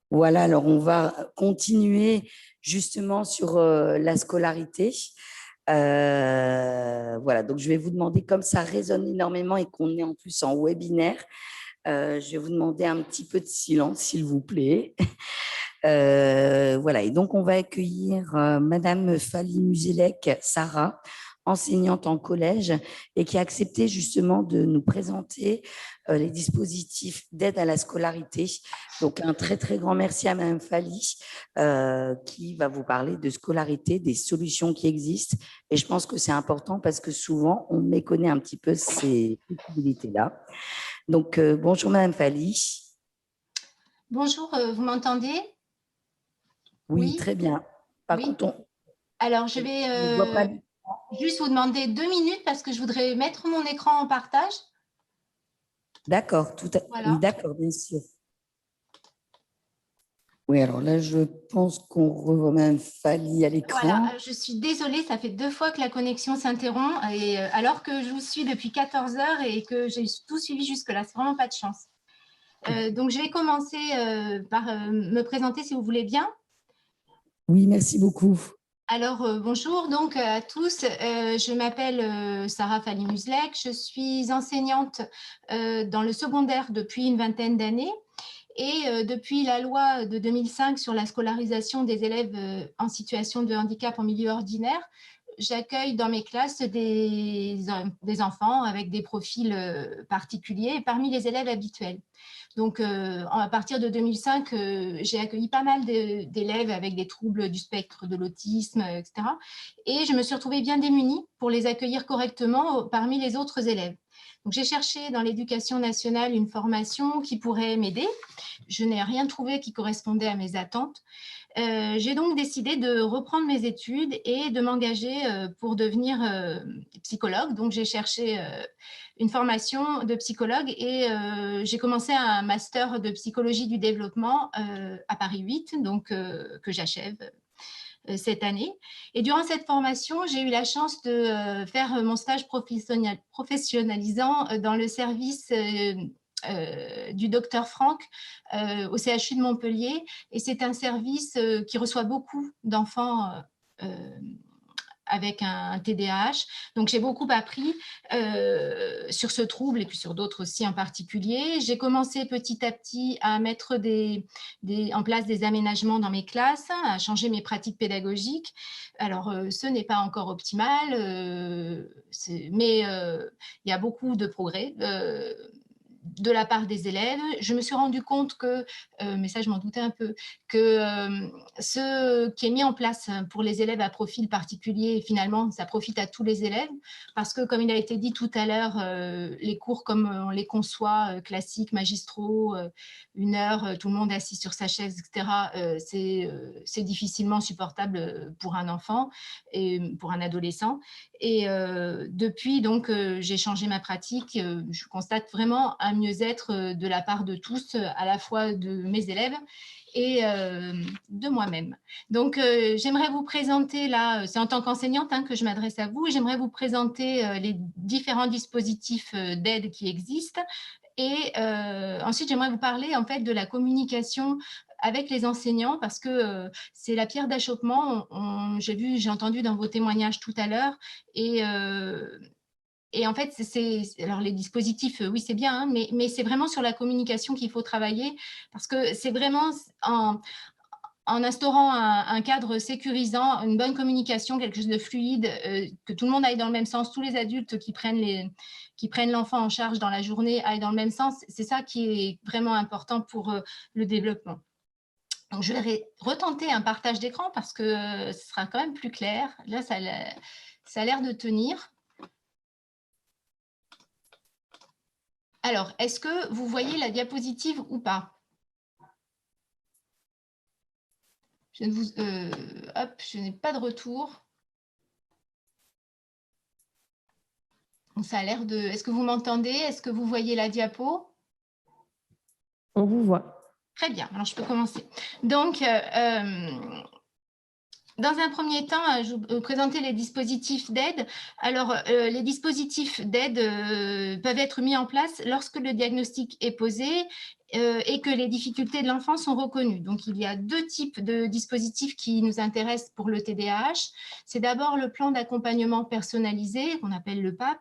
Voilà, alors on va continuer justement sur la scolarité. Voilà, donc je vais vous demander, comme ça résonne énormément et qu'on est en plus en webinaire, je vais vous demander un petit peu de silence, s'il vous plaît. Voilà, et donc on va accueillir Madame Fali Muzelek, Sarah, enseignante en collège, et qui a accepté justement de nous présenter les dispositifs d'aide à la scolarité. Donc un très très grand merci à Madame Fali qui va vous parler de scolarité, des solutions qui existent. Et je pense que c'est important parce que souvent on méconnaît un petit peu ces possibilités-là. Donc bonjour Madame Fali. Bonjour, vous m'entendez? Oui, Oui, très bien. Par oui. contre, Alors, je on vais ne voit pas. juste vous demander 2 minutes parce que je voudrais mettre mon écran en partage. D'accord, oui, Voilà. d'accord, bien sûr. Oui, alors là, je pense qu'on revoit même Fali à Voilà, l'écran. je suis désolée, ça fait 2 fois que la connexion s'interrompt et alors que je vous suis depuis 14 heures et que j'ai tout suivi jusque-là, c'est vraiment pas de chance. Donc, je vais commencer par me présenter si vous voulez bien. Oui, merci beaucoup. Alors, bonjour donc à tous. Je m'appelle Sarah Fali Muslek. Je suis enseignante dans le secondaire depuis une vingtaine d'années. Et depuis la loi de 2005 sur la scolarisation des élèves en situation de handicap en milieu ordinaire, j'accueille dans mes classes des enfants avec des profils particuliers parmi les élèves habituels. Donc, à partir de 2005, j'ai accueilli pas mal d'élèves avec des troubles du spectre de l'autisme, etc. Et je me suis retrouvée bien démunie pour les accueillir correctement parmi les autres élèves. Donc, j'ai cherché dans l'éducation nationale une formation qui pourrait m'aider. Je n'ai rien trouvé qui correspondait à mes attentes. J'ai donc décidé de reprendre mes études et de m'engager pour devenir psychologue. Donc, j'ai cherché une formation de psychologue et j'ai commencé un master de psychologie du développement à Paris 8, donc que j'achève cette année. Et durant cette formation, j'ai eu la chance de faire mon stage professionnalisant dans le service du docteur Franck au CHU de Montpellier. Et c'est un service qui reçoit beaucoup d'enfants avec un TDAH. Donc, j'ai beaucoup appris sur ce trouble et puis sur d'autres aussi en particulier. J'ai commencé petit à petit à mettre en place des aménagements dans mes classes, à changer mes pratiques pédagogiques. Alors, ce n'est pas encore optimal, mais il y a beaucoup de progrès. De la part des élèves. Je me suis rendu compte que, mais ça je m'en doutais un peu, que ce qui est mis en place pour les élèves à profil particulier, finalement, ça profite à tous les élèves, parce que comme il a été dit tout à l'heure, les cours comme on les conçoit, classiques, magistraux, 1 heure, tout le monde assis sur sa chaise, etc., c'est difficilement supportable pour un enfant et pour un adolescent. Et depuis, donc, j'ai changé ma pratique. Je constate vraiment un mieux-être de la part de tous, à la fois de mes élèves et de moi-même. Donc, j'aimerais vous présenter, là, c'est en tant qu'enseignante que je m'adresse à vous, et j'aimerais vous présenter les différents dispositifs d'aide qui existent. Et ensuite, j'aimerais vous parler en fait de la communication avec les enseignants parce que c'est la pierre d'achoppement. J'ai entendu dans vos témoignages tout à l'heure et en fait, alors les dispositifs, oui, c'est bien, mais c'est vraiment sur la communication qu'il faut travailler parce que c'est vraiment en instaurant un cadre sécurisant, une bonne communication, quelque chose de fluide, que tout le monde aille dans le même sens, tous les adultes qui prennent l'enfant en charge dans la journée aillent dans le même sens. C'est ça qui est vraiment important pour le développement. Donc, je vais retenter un partage d'écran parce que ce sera quand même plus clair. Là, ça a l'air de tenir. Alors, est-ce que vous voyez la diapositive ou pas? Je n'ai pas de retour. Ça a l'air de... Est-ce que vous m'entendez? Est-ce que vous voyez la diapo? On vous voit. Très bien, alors je peux commencer. Donc, Dans un premier temps, je vais vous présenter les dispositifs d'aide. Alors, les dispositifs d'aide peuvent être mis en place lorsque le diagnostic est posé et que les difficultés de l'enfant sont reconnues. Donc, il y a deux types de dispositifs qui nous intéressent pour le TDAH. C'est d'abord le plan d'accompagnement personnalisé, qu'on appelle le PAP,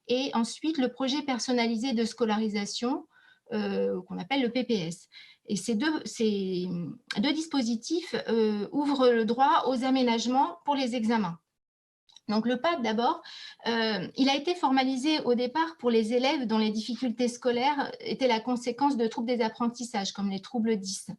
et ensuite le projet personnalisé de scolarisation, qu'on appelle le PPS. Et ces deux dispositifs ouvrent le droit aux aménagements pour les examens. Donc le PAP, d'abord, il a été formalisé au départ pour les élèves dont les difficultés scolaires étaient la conséquence de troubles des apprentissages, comme les troubles 10.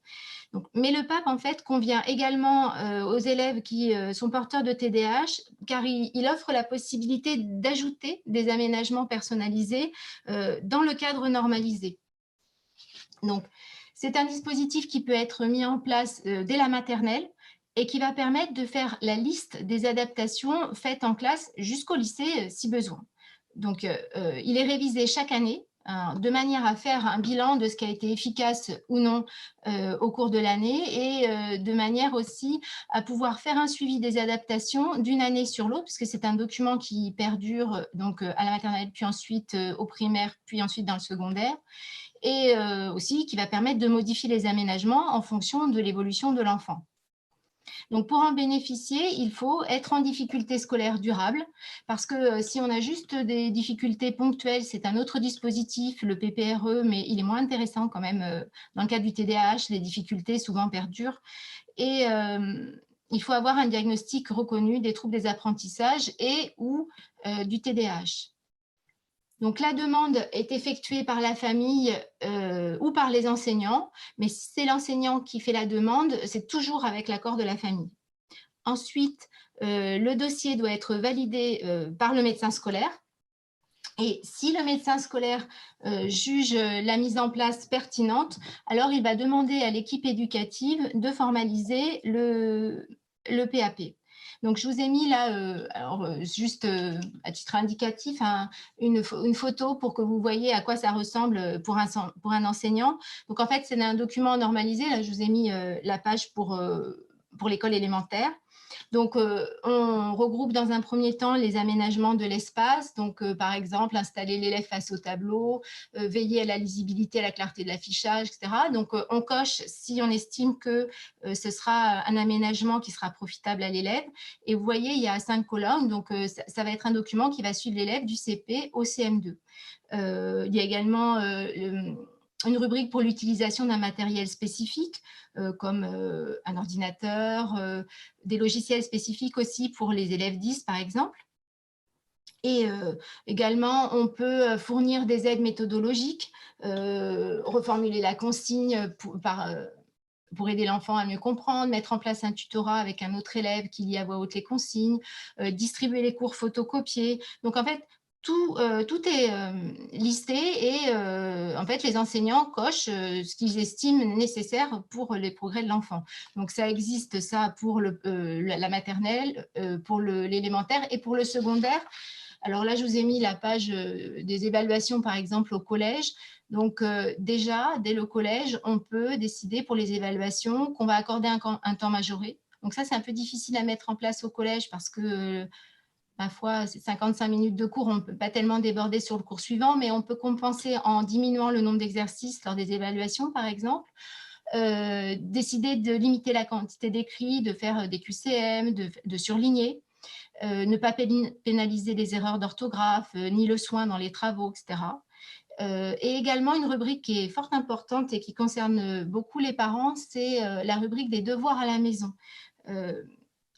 Donc, mais le PAP, en fait, convient également aux élèves qui sont porteurs de TDAH, car il offre la possibilité d'ajouter des aménagements personnalisés dans le cadre normalisé. Donc, c'est un dispositif qui peut être mis en place dès la maternelle et qui va permettre de faire la liste des adaptations faites en classe jusqu'au lycée si besoin. Donc, il est révisé chaque année de manière à faire un bilan de ce qui a été efficace ou non au cours de l'année et de manière aussi à pouvoir faire un suivi des adaptations d'une année sur l'autre, puisque c'est un document qui perdure donc, à la maternelle, puis ensuite au primaire, puis ensuite dans le secondaire, et aussi qui va permettre de modifier les aménagements en fonction de l'évolution de l'enfant. Donc, pour en bénéficier, il faut être en difficulté scolaire durable, parce que si on a juste des difficultés ponctuelles, c'est un autre dispositif, le PPRE, mais il est moins intéressant quand même. Dans le cas du TDAH, les difficultés souvent perdurent. Et il faut avoir un diagnostic reconnu des troubles des apprentissages et ou du TDAH. Donc, la demande est effectuée par la famille ou par les enseignants, mais si c'est l'enseignant qui fait la demande, c'est toujours avec l'accord de la famille. Ensuite, le dossier doit être validé par le médecin scolaire. Et si le médecin scolaire juge la mise en place pertinente, alors il va demander à l'équipe éducative de formaliser le PAP. Donc, je vous ai mis là, juste à titre indicatif, une photo pour que vous voyez à quoi ça ressemble pour un enseignant. Donc, en fait, c'est un document normalisé. Là, je vous ai mis la page pour l'école élémentaire. Donc, on regroupe dans un premier temps les aménagements de l'espace. Donc, par exemple, installer l'élève face au tableau, veiller à la lisibilité, à la clarté de l'affichage, etc. Donc, on coche si on estime que ce sera un aménagement qui sera profitable à l'élève. Et vous voyez, il y a 5 colonnes. Donc, ça va être un document qui va suivre l'élève du CP au CM2. Il y a également une rubrique pour l'utilisation d'un matériel spécifique, comme un ordinateur, des logiciels spécifiques aussi pour les élèves 10, par exemple. Et également, on peut fournir des aides méthodologiques, reformuler la consigne pour aider l'enfant à mieux comprendre, mettre en place un tutorat avec un autre élève qui lit à voix haute les consignes, distribuer les cours photocopiés. Donc, en fait, tout est listé et en fait, les enseignants cochent ce qu'ils estiment nécessaire pour les progrès de l'enfant. Donc, ça existe, ça, pour la maternelle, pour l'élémentaire et pour le secondaire. Alors là, je vous ai mis la page des évaluations, par exemple, au collège. Donc, déjà, dès le collège, on peut décider pour les évaluations qu'on va accorder un temps majoré. Donc, ça, c'est un peu difficile à mettre en place au collège parce que parfois, c'est 55 minutes de cours, on ne peut pas tellement déborder sur le cours suivant, mais on peut compenser en diminuant le nombre d'exercices lors des évaluations, par exemple. Décider de limiter la quantité d'écrits, de faire des QCM, de surligner. Ne pas pénaliser les erreurs d'orthographe, ni le soin dans les travaux, etc. Et également, une rubrique qui est fort importante et qui concerne beaucoup les parents, c'est la rubrique des devoirs à la maison.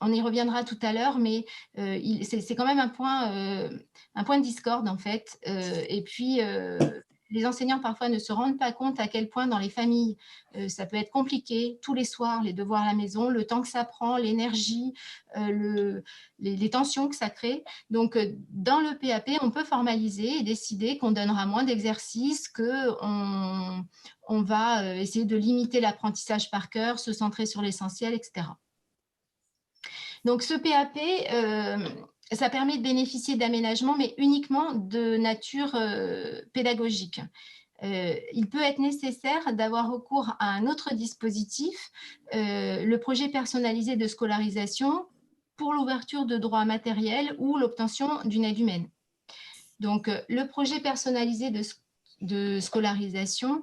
On y reviendra tout à l'heure, mais c'est quand même un point de discorde, en fait. Et puis, les enseignants, parfois, ne se rendent pas compte à quel point, dans les familles, ça peut être compliqué, tous les soirs, les devoirs à la maison, le temps que ça prend, l'énergie, les tensions que ça crée. Donc, dans le PAP, on peut formaliser et décider qu'on donnera moins d'exercices, qu'on va essayer de limiter l'apprentissage par cœur, se centrer sur l'essentiel, etc. Donc, ce PAP, ça permet de bénéficier d'aménagements, mais uniquement de nature pédagogique. il peut être nécessaire d'avoir recours à un autre dispositif, le projet personnalisé de scolarisation, pour l'ouverture de droits matériels ou l'obtention d'une aide humaine. Donc, le projet personnalisé de scolarisation,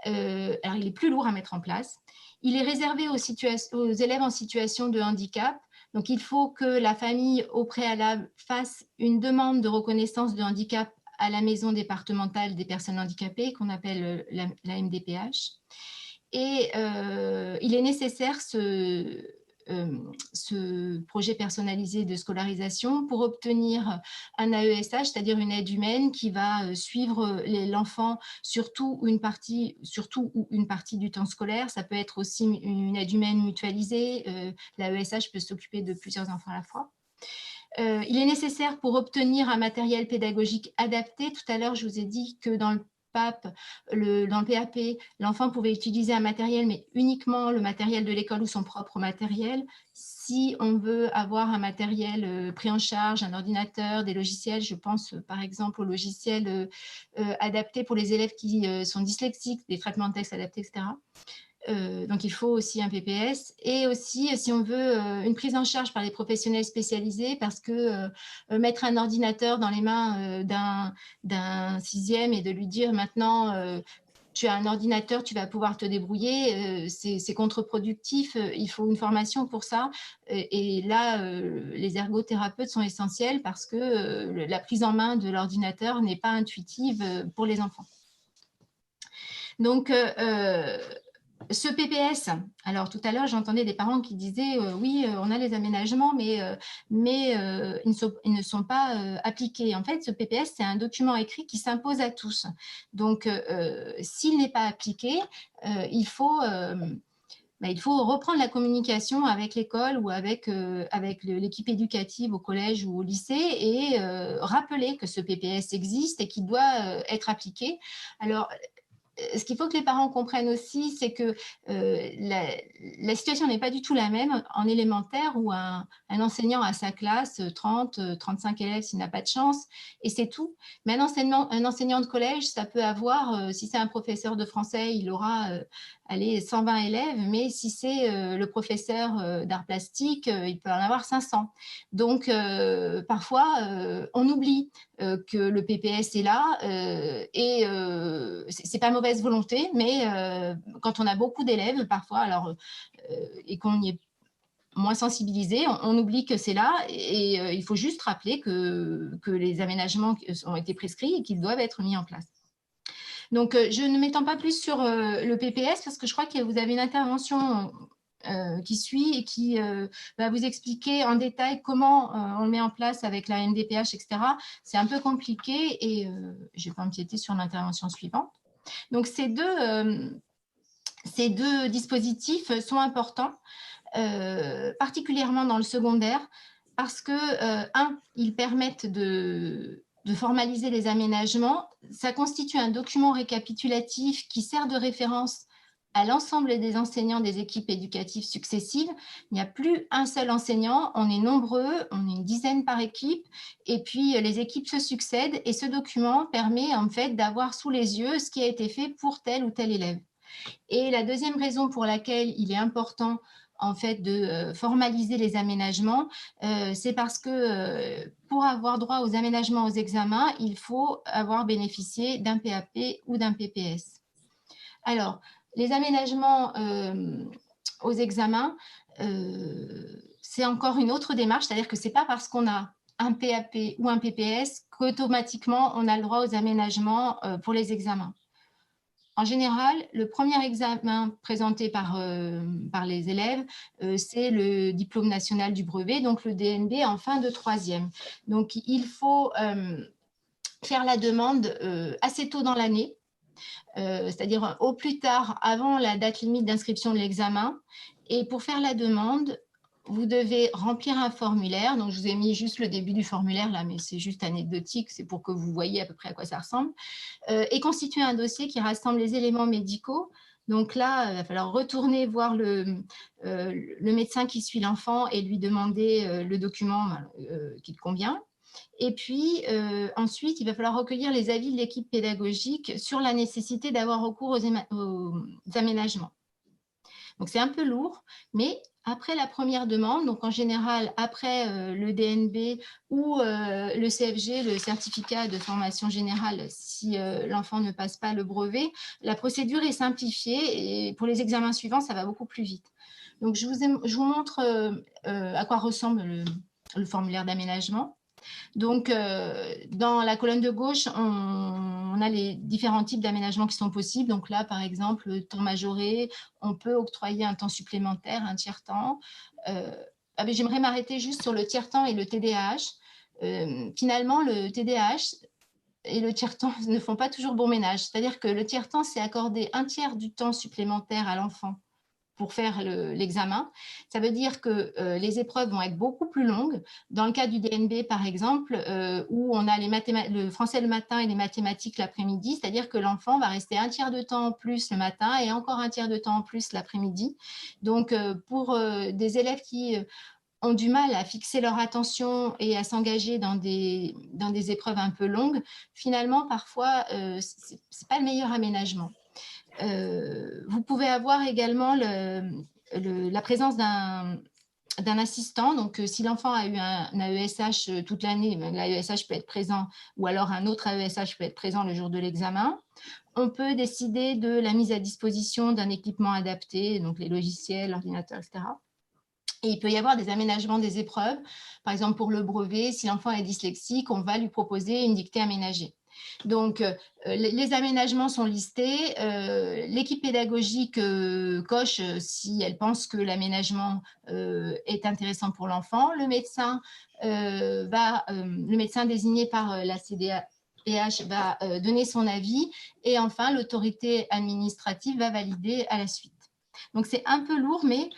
alors il est plus lourd à mettre en place. Il est réservé aux élèves en situation de handicap. Donc, il faut que la famille, au préalable, fasse une demande de reconnaissance de handicap à la maison départementale des personnes handicapées, qu'on appelle la MDPH. Et il est nécessaire ce projet personnalisé de scolarisation pour obtenir un AESH, c'est-à-dire une aide humaine qui va suivre l'enfant surtout ou une partie du temps scolaire. Ça peut être aussi une aide humaine mutualisée. L'AESH peut s'occuper de plusieurs enfants à la fois. Il est nécessaire pour obtenir un matériel pédagogique adapté. Tout à l'heure, je vous ai dit que dans le PAP, dans le PAP, l'enfant pouvait utiliser un matériel, mais uniquement le matériel de l'école ou son propre matériel. Si on veut avoir un matériel pris en charge, un ordinateur, des logiciels, je pense par exemple aux logiciels adaptés pour les élèves qui sont dyslexiques, des traitements de texte adaptés, etc. Donc, il faut aussi un PPS et aussi, si on veut, une prise en charge par les professionnels spécialisés, parce que mettre un ordinateur dans les mains d'un sixième et de lui dire maintenant, tu as un ordinateur, tu vas pouvoir te débrouiller, c'est contre-productif, il faut une formation pour ça. Et là, les ergothérapeutes sont essentiels parce que la prise en main de l'ordinateur n'est pas intuitive pour les enfants. Donc, ce PPS, alors tout à l'heure, j'entendais des parents qui disaient oui, on a les aménagements, mais ils ne sont pas appliqués. En fait, ce PPS, c'est un document écrit qui s'impose à tous. Donc, s'il n'est pas appliqué, il faut reprendre la communication avec l'école ou avec l'équipe éducative au collège ou au lycée et rappeler que ce PPS existe et qu'il doit être appliqué. Alors, ce qu'il faut que les parents comprennent aussi, c'est que la situation n'est pas du tout la même en élémentaire où un enseignant a sa classe, 30, 35 élèves s'il n'a pas de chance, et c'est tout. Mais un enseignant de collège, ça peut avoir, si c'est un professeur de français, il aura 120 élèves, mais si c'est le professeur d'art plastique, il peut en avoir 500. Donc, parfois, on oublie que le PPS est là et c'est pas mauvaise volonté, mais quand on a beaucoup d'élèves parfois, alors et qu'on y est moins sensibilisé, on oublie que c'est là et il faut juste rappeler que les aménagements ont été prescrits et qu'ils doivent être mis en place. Donc, je ne m'étends pas plus sur le PPS parce que je crois que vous avez une intervention qui suit et qui va vous expliquer en détail comment on le met en place avec la MDPH, etc. C'est un peu compliqué et je ne vais pas empiéter sur l'intervention suivante. Donc, ces deux dispositifs sont importants, particulièrement dans le secondaire, parce que, ils permettent de formaliser les aménagements. Ça constitue un document récapitulatif qui sert de référence à l'ensemble des enseignants des équipes éducatives successives. Il n'y a plus un seul enseignant, on est nombreux, on est une dizaine par équipe, et puis les équipes se succèdent, et ce document permet en fait d'avoir sous les yeux ce qui a été fait pour tel ou tel élève. Et la deuxième raison pour laquelle il est important en fait de formaliser les aménagements, c'est parce que pour avoir droit aux aménagements aux examens, il faut avoir bénéficié d'un PAP ou d'un PPS. Alors, les aménagements aux examens, c'est encore une autre démarche, c'est-à-dire que ce n'est pas parce qu'on a un PAP ou un PPS qu'automatiquement on a le droit aux aménagements pour les examens. En général, le premier examen présenté par les élèves, c'est le diplôme national du brevet, donc le DNB en fin de troisième. Donc, il faut faire la demande assez tôt dans l'année, c'est-à-dire au plus tard avant la date limite d'inscription de l'examen. Et pour faire la demande, vous devez remplir un formulaire. Donc, je vous ai mis juste le début du formulaire là, mais c'est juste anecdotique, c'est pour que vous voyez à peu près à quoi ça ressemble. Et constituer un dossier qui rassemble les éléments médicaux. Donc là, il va falloir retourner voir le médecin qui suit l'enfant et lui demander le document qui te convient. Et puis, ensuite, il va falloir recueillir les avis de l'équipe pédagogique sur la nécessité d'avoir recours aux aménagements. Donc, c'est un peu lourd, mais après la première demande, donc en général après le DNB ou le CFG, le certificat de formation générale, si l'enfant ne passe pas le brevet, la procédure est simplifiée et pour les examens suivants, ça va beaucoup plus vite. Donc, je vous montre à quoi ressemble le formulaire d'aménagement. Donc, dans la colonne de gauche, on a les différents types d'aménagements qui sont possibles. Donc là, par exemple, le temps majoré, on peut octroyer un temps supplémentaire, un tiers-temps. J'aimerais m'arrêter juste sur le tiers-temps et le TDAH. Finalement, le TDAH et le tiers-temps ne font pas toujours bon ménage. C'est-à-dire que le tiers-temps, c'est accorder un tiers du temps supplémentaire à l'enfant pour faire l'examen. Ça veut dire que les épreuves vont être beaucoup plus longues. Dans le cas du DNB, par exemple, où on a le français le matin et les mathématiques l'après-midi, c'est-à-dire que l'enfant va rester un tiers de temps en plus le matin et encore un tiers de temps en plus l'après-midi. Donc, pour des élèves qui ont du mal à fixer leur attention et à s'engager dans des épreuves un peu longues, finalement, parfois, ce n'est pas le meilleur aménagement. Vous pouvez avoir également la présence d'un assistant. Donc, si l'enfant a eu un AESH toute l'année, l'AESH peut être présent, ou alors un autre AESH peut être présent le jour de l'examen. On peut décider de la mise à disposition d'un équipement adapté, donc les logiciels, l'ordinateur, etc. Et il peut y avoir des aménagements des épreuves. Par exemple, pour le brevet, si l'enfant est dyslexique, on va lui proposer une dictée aménagée. Donc, les aménagements sont listés. L'équipe pédagogique coche si elle pense que l'aménagement est intéressant pour l'enfant. Le médecin désigné par la CDAPH va donner son avis. Et enfin, l'autorité administrative va valider à la suite. Donc, c'est un peu lourd, mais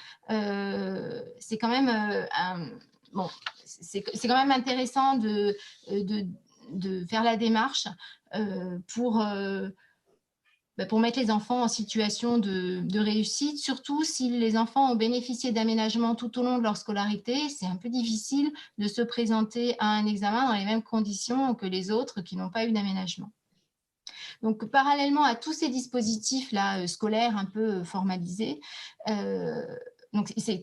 c'est quand même c'est quand même intéressant de faire la démarche pour mettre les enfants en situation de réussite, surtout si les enfants ont bénéficié d'aménagements tout au long de leur scolarité. C'est un peu difficile de se présenter à un examen dans les mêmes conditions que les autres qui n'ont pas eu d'aménagement. Donc, parallèlement à tous ces dispositifs-là scolaires un peu formalisés,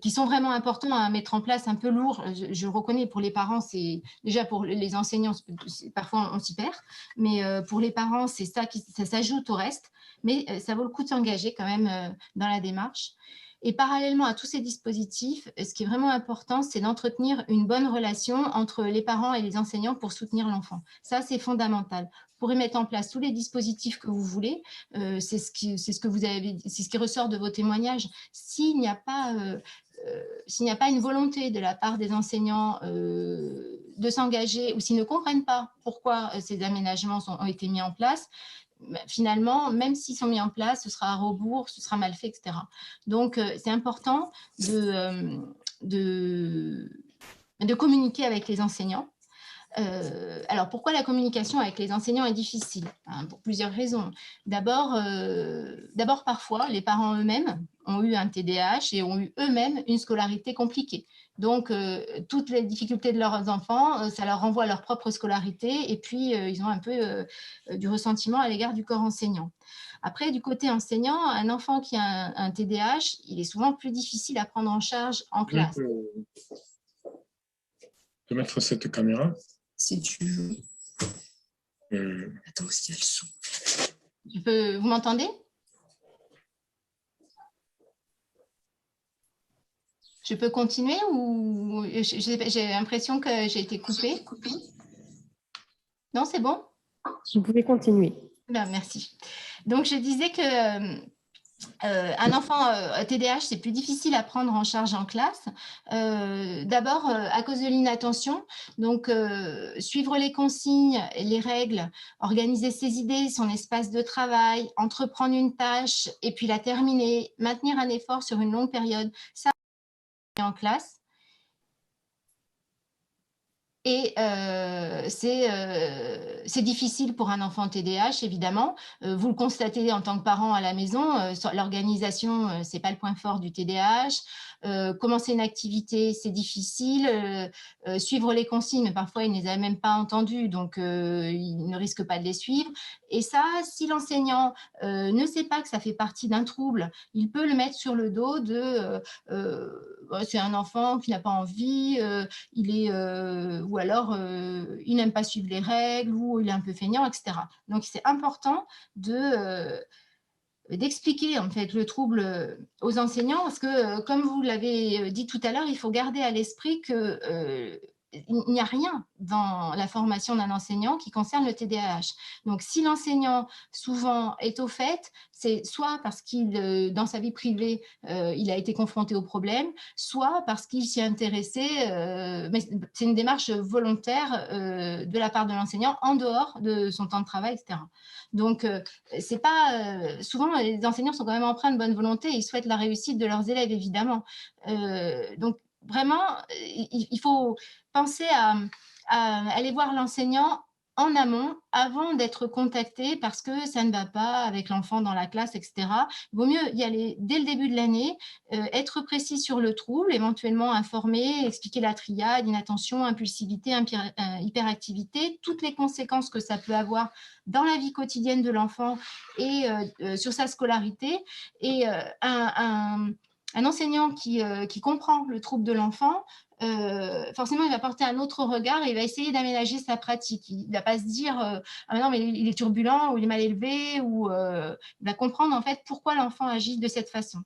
qui sont vraiment importants à mettre en place, un peu lourds. Je reconnais pour les parents, c'est déjà pour les enseignants, parfois on s'y perd, mais pour les parents, c'est ça s'ajoute au reste, mais ça vaut le coup de s'engager quand même dans la démarche. Et parallèlement à tous ces dispositifs, ce qui est vraiment important, c'est d'entretenir une bonne relation entre les parents et les enseignants pour soutenir l'enfant. Ça, c'est fondamental. Vous pourrez mettre en place tous les dispositifs que vous voulez. C'est ce qui ressort de vos témoignages. S'il n'y a pas une volonté de la part des enseignants de s'engager ou s'ils ne comprennent pas pourquoi ces aménagements ont été mis en place, finalement, même s'ils sont mis en place, ce sera à rebours, ce sera mal fait, etc. Donc, c'est important de communiquer avec les enseignants. Alors, pourquoi la communication avec les enseignants est difficile? Pour plusieurs raisons. D'abord, parfois, les parents eux-mêmes ont eu un TDAH et ont eu eux-mêmes une scolarité compliquée. Donc, toutes les difficultés de leurs enfants, ça leur renvoie à leur propre scolarité et puis ils ont un peu du ressentiment à l'égard du corps enseignant. Après, du côté enseignant, un enfant qui a un TDAH, il est souvent plus difficile à prendre en charge en classe. De mettre cette caméra. Si tu veux. Attends, s'il y a le son. Vous m'entendez? Je peux continuer ou j'ai l'impression que j'ai été coupée? Non, c'est bon? Vous pouvez continuer. Ben, merci. Donc, je disais que un enfant TDAH, c'est plus difficile à prendre en charge en classe. D'abord, à cause de l'inattention. Donc, suivre les consignes, les règles, organiser ses idées, son espace de travail, entreprendre une tâche et puis la terminer, maintenir un effort sur une longue période, ça, en classe. Et c'est difficile pour un enfant TDAH, évidemment. Vous le constatez en tant que parent à la maison, l'organisation, c'est pas le point fort du TDAH. Commencer une activité, c'est difficile. Suivre les consignes, parfois, il ne les a même pas entendues, donc il ne risque pas de les suivre. Et ça, si l'enseignant ne sait pas que ça fait partie d'un trouble, il peut le mettre sur le dos de c'est un enfant qui n'a pas envie, ou alors il n'aime pas suivre les règles, ou il est un peu feignant, etc. Donc c'est important d'expliquer en fait le trouble aux enseignants, parce que comme vous l'avez dit tout à l'heure, il faut garder à l'esprit que il n'y a rien dans la formation d'un enseignant qui concerne le TDAH. Donc, si l'enseignant souvent est au fait, c'est soit parce qu'il, dans sa vie privée, il a été confronté au problème, soit parce qu'il s'y est intéressé, mais c'est une démarche volontaire de la part de l'enseignant en dehors de son temps de travail, etc. Donc, c'est pas souvent les enseignants sont quand même empreints de bonne volonté, ils souhaitent la réussite de leurs élèves, évidemment. Donc, vraiment, il faut penser à aller voir l'enseignant en amont, avant d'être contacté parce que ça ne va pas avec l'enfant dans la classe, etc. Il vaut mieux y aller dès le début de l'année, être précis sur le trouble, éventuellement informer, expliquer la triade, inattention, impulsivité, hyperactivité, toutes les conséquences que ça peut avoir dans la vie quotidienne de l'enfant et sur sa scolarité. Et un enseignant qui comprend le trouble de l'enfant, forcément, il va porter un autre regard et il va essayer d'aménager sa pratique. Il ne va pas se dire ah non, mais il est turbulent ou il est mal élevé, ou il va comprendre en fait pourquoi l'enfant agit de cette façon.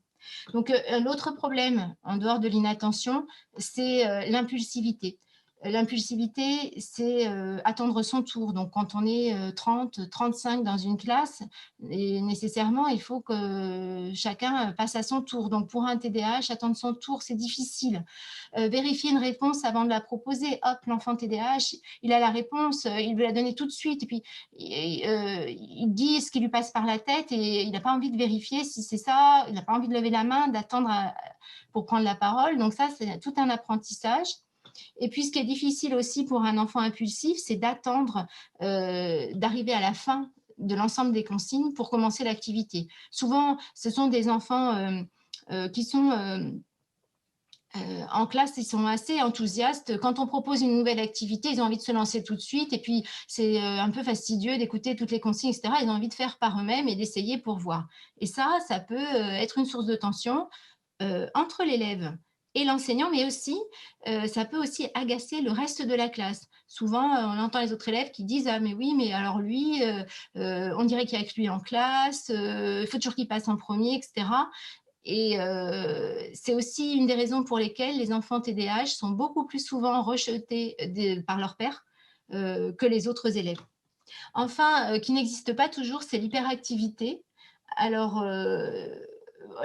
Donc, l'autre problème, en dehors de l'inattention, c'est l'impulsivité. L'impulsivité, c'est attendre son tour. Donc, quand on est 30, 35 dans une classe, et nécessairement, il faut que chacun passe à son tour. Donc, pour un TDAH, attendre son tour, c'est difficile. Vérifier une réponse avant de la proposer. Hop, l'enfant TDAH, il a la réponse, il veut la donner tout de suite. Et puis, il dit ce qui lui passe par la tête et il n'a pas envie de vérifier si c'est ça. Il n'a pas envie de lever la main, d'attendre pour prendre la parole. Donc, ça, c'est tout un apprentissage. Et puis, ce qui est difficile aussi pour un enfant impulsif, c'est d'attendre d'arriver à la fin de l'ensemble des consignes pour commencer l'activité. Souvent, ce sont des enfants qui sont en classe, ils sont assez enthousiastes. Quand on propose une nouvelle activité, ils ont envie de se lancer tout de suite. Et puis, c'est un peu fastidieux d'écouter toutes les consignes, etc. Ils ont envie de faire par eux-mêmes et d'essayer pour voir. Et ça peut être une source de tension entre l'élève et l'enseignant, mais aussi, ça peut aussi agacer le reste de la classe. Souvent, on entend les autres élèves qui disent « Ah, mais oui, mais alors lui, on dirait qu'il n'y a que lui en classe, il faut toujours qu'il passe en premier, etc. » Et c'est aussi une des raisons pour lesquelles les enfants TDAH sont beaucoup plus souvent rejetés par leurs pairs que les autres élèves. Enfin, qui n'existe pas toujours, c'est l'hyperactivité. Alors,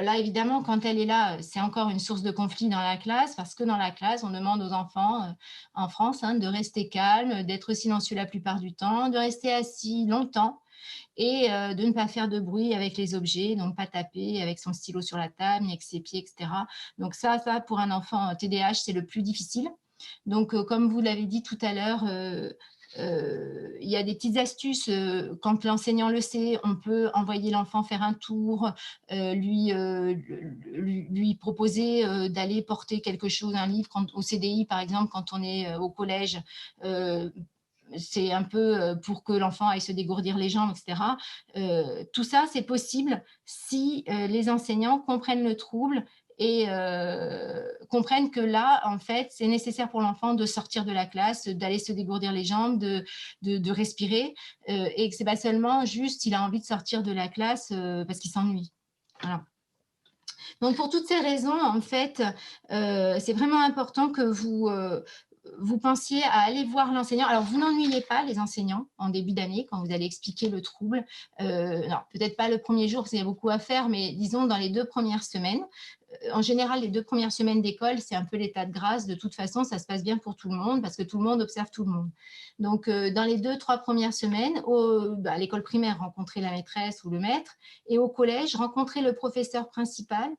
là, évidemment, quand elle est là, c'est encore une source de conflit dans la classe, parce que dans la classe, on demande aux enfants, en France, de rester calmes, d'être silencieux la plupart du temps, de rester assis longtemps et de ne pas faire de bruit avec les objets, donc pas taper avec son stylo sur la table, ni avec ses pieds, etc. Donc ça, pour un enfant TDAH, c'est le plus difficile. Donc, comme vous l'avez dit tout à l'heure, il y a des petites astuces. Quand l'enseignant le sait, on peut envoyer l'enfant faire un tour, lui proposer d'aller porter quelque chose, un livre, au CDI par exemple, quand on est au collège. C'est un peu pour que l'enfant aille se dégourdir les jambes, etc. Tout ça, c'est possible si les enseignants comprennent le trouble et comprennent que là, en fait, c'est nécessaire pour l'enfant de sortir de la classe, d'aller se dégourdir les jambes, de respirer, et que ce n'est pas seulement juste il a envie de sortir de la classe parce qu'il s'ennuie. Voilà. Donc, pour toutes ces raisons, en fait, c'est vraiment important que vous pensiez à aller voir l'enseignant. Alors, vous n'ennuyez pas les enseignants en début d'année quand vous allez expliquer le trouble. Non, peut-être pas le premier jour parce qu'il y a beaucoup à faire, mais disons dans les 2 premières semaines. En général, les 2 premières semaines d'école, c'est un peu l'état de grâce. De toute façon, ça se passe bien pour tout le monde parce que tout le monde observe tout le monde. Donc, dans les 2-3 premières semaines, à l'école primaire, rencontrer la maîtresse ou le maître, et au collège, rencontrer le professeur principal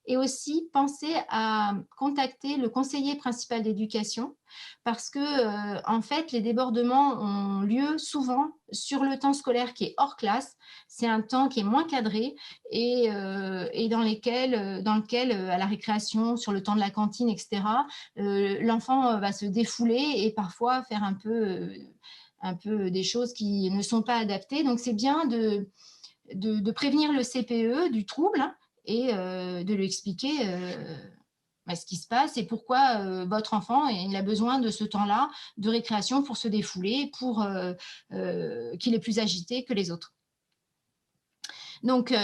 et aussi penser à contacter le conseiller principal d'éducation parce que, en fait, les débordements ont lieu souvent sur le temps scolaire qui est hors classe. C'est un temps qui est moins cadré et dans lequel, à la récréation, sur le temps de la cantine, etc., l'enfant va se défouler et parfois faire un peu des choses qui ne sont pas adaptées. Donc, c'est bien de prévenir le CPE du trouble et de lui expliquer ce qui se passe et pourquoi votre enfant il a besoin de ce temps-là de récréation pour se défouler, pour qu'il est plus agité que les autres. Donc,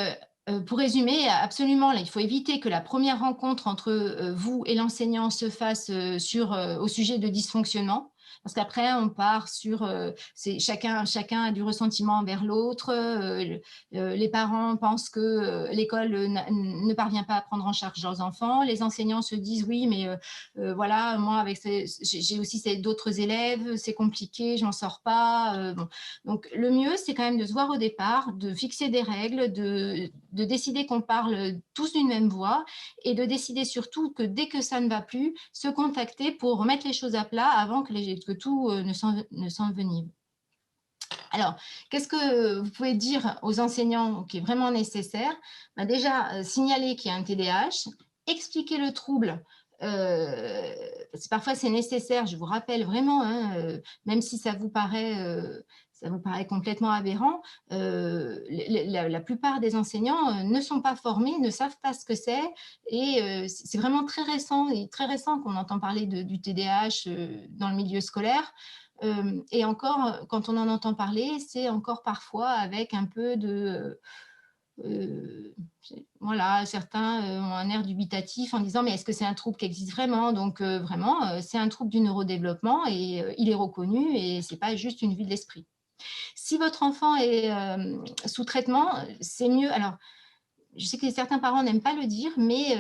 pour résumer, absolument, là, il faut éviter que la première rencontre entre vous et l'enseignant se fasse au sujet de dysfonctionnement. Parce qu'après, on part sur chacun a du ressentiment envers l'autre. Les parents pensent que l'école ne parvient pas à prendre en charge leurs enfants. Les enseignants se disent oui, mais voilà, moi j'ai aussi d'autres élèves, c'est compliqué, je m'en sors pas. Bon. Donc le mieux, c'est quand même de se voir au départ, de fixer des règles, de décider qu'on parle tous d'une même voix et de décider surtout que dès que ça ne va plus, se contacter pour remettre les choses à plat avant que tout ne s'envenime. Alors, qu'est-ce que vous pouvez dire aux enseignants qui est vraiment nécessaire? Déjà, signaler qu'il y a un TDAH, expliquer le trouble. Parfois, c'est nécessaire, je vous rappelle vraiment, même si ça vous paraît complètement aberrant, la plupart des enseignants ne sont pas formés, ne savent pas ce que c'est et c'est vraiment très récent qu'on entend parler du TDAH dans le milieu scolaire. Et encore, quand on en entend parler, c'est encore parfois avec un peu de... voilà, certains ont un air dubitatif en disant mais est-ce que c'est un trouble qui existe vraiment? Donc vraiment, c'est un trouble du neurodéveloppement et il est reconnu et c'est pas juste une vue de l'esprit. Si votre enfant est sous traitement, c'est mieux. Alors, je sais que certains parents n'aiment pas le dire, mais